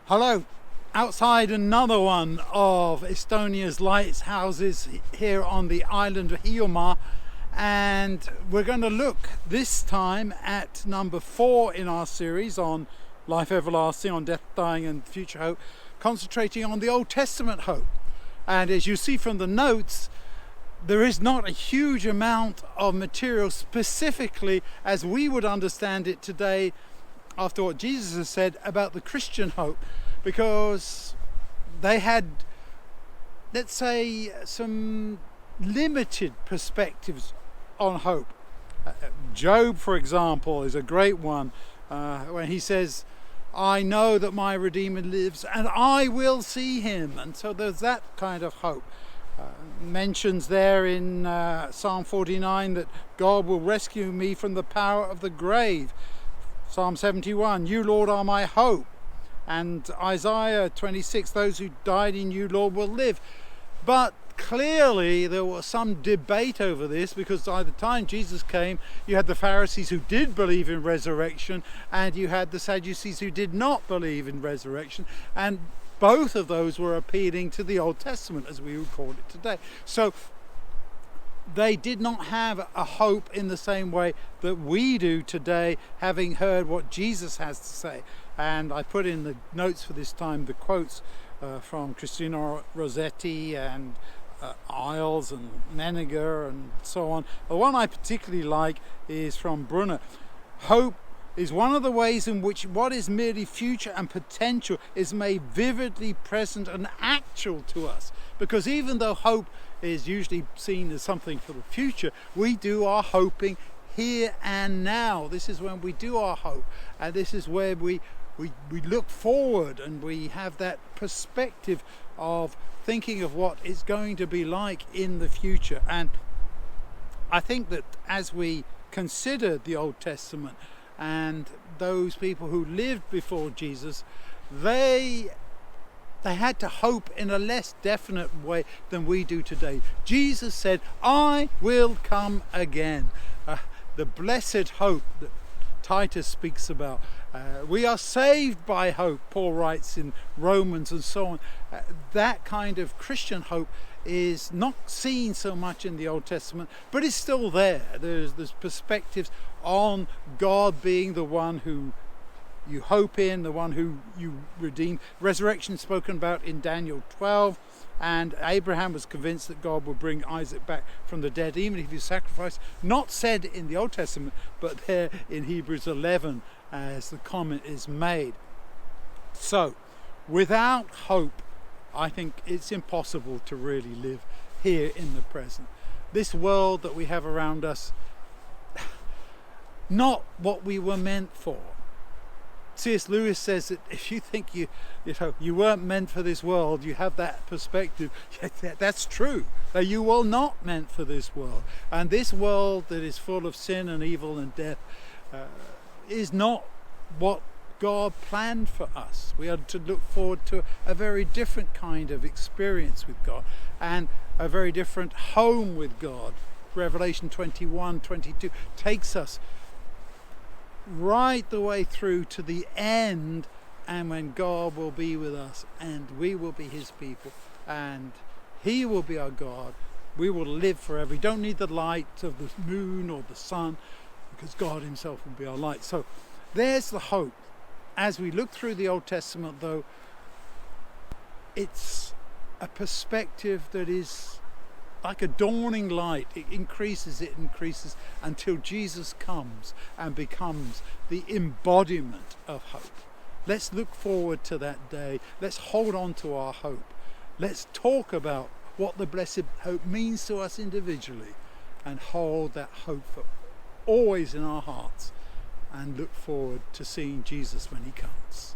Hello, outside another one of Estonia's lighthouses here on the island of Hiiumaa, and we're going to look this time at number 4 in our series on life everlasting, on death, dying and future hope, concentrating on the Old Testament hope. And as you see from the notes, there is not a huge amount of material specifically as we would understand it today after what Jesus has said about the Christian hope, because they had, let's say, some limited perspectives on hope. Job, for example, is a great one when he says, I know that my Redeemer lives and I will see him. And so there's that kind of hope. Mentions there in Psalm 49 that God will rescue me from the power of the grave. Psalm 71, you Lord are my hope. And Isaiah 26, those who died in you Lord will live. But clearly there was some debate over this, because by the time Jesus came, you had the Pharisees who did believe in resurrection and you had the Sadducees who did not believe in resurrection, and both of those were appealing to the Old Testament, as we would call it today. So they did not have a hope in the same way that we do today, having heard what Jesus has to say. And I put in the notes for this time the quotes from Christina Rossetti and Isles and Menninger and so on. The one I particularly like is from Brunner. Hope is one of the ways in which what is merely future and potential is made vividly present and actual to us. Because even though hope is usually seen as something for the future, we do our hoping here and now. This is when we do our hope, and this is where we look forward and we have that perspective of thinking of what it's going to be like in the future. And I think that as we consider the Old Testament and those people who lived before Jesus, they had to hope in a less definite way than we do today. Jesus said, I will come again. The blessed hope that Titus speaks about. We are saved by hope, Paul writes in Romans and so on. That kind of Christian hope is not seen so much in the Old Testament, but it's still there. There's perspectives on God being the one who you hope in, the one who you redeem. Resurrection spoken about in Daniel 12, and Abraham was convinced that God would bring Isaac back from the dead, even if he sacrificed. Not said in the Old Testament, but there in Hebrews 11 as the comment is made. So, without hope, I think it's impossible to really live here in the present. This world that we have around us, not what we were meant for. C.S. Lewis says that if you think you weren't meant for this world, you have that perspective. That's true. That you were not meant for this world. And this world that is full of sin and evil and death is not what God planned for us. We are to look forward to a very different kind of experience with God and a very different home with God. Revelation 21:22 takes us right the way through to the end, and when God will be with us and we will be his people and he will be our God. We will live forever. We don't need the light of the moon or the sun, because God himself will be our light. So there's the hope. As we look through the Old Testament, though, it's a perspective that is like a dawning light. It increases until Jesus comes and becomes the embodiment of hope. Let's look forward to that day. Let's hold on to our hope. Let's talk about what the blessed hope means to us individually and hold that hope for always in our hearts and look forward to seeing Jesus when he comes.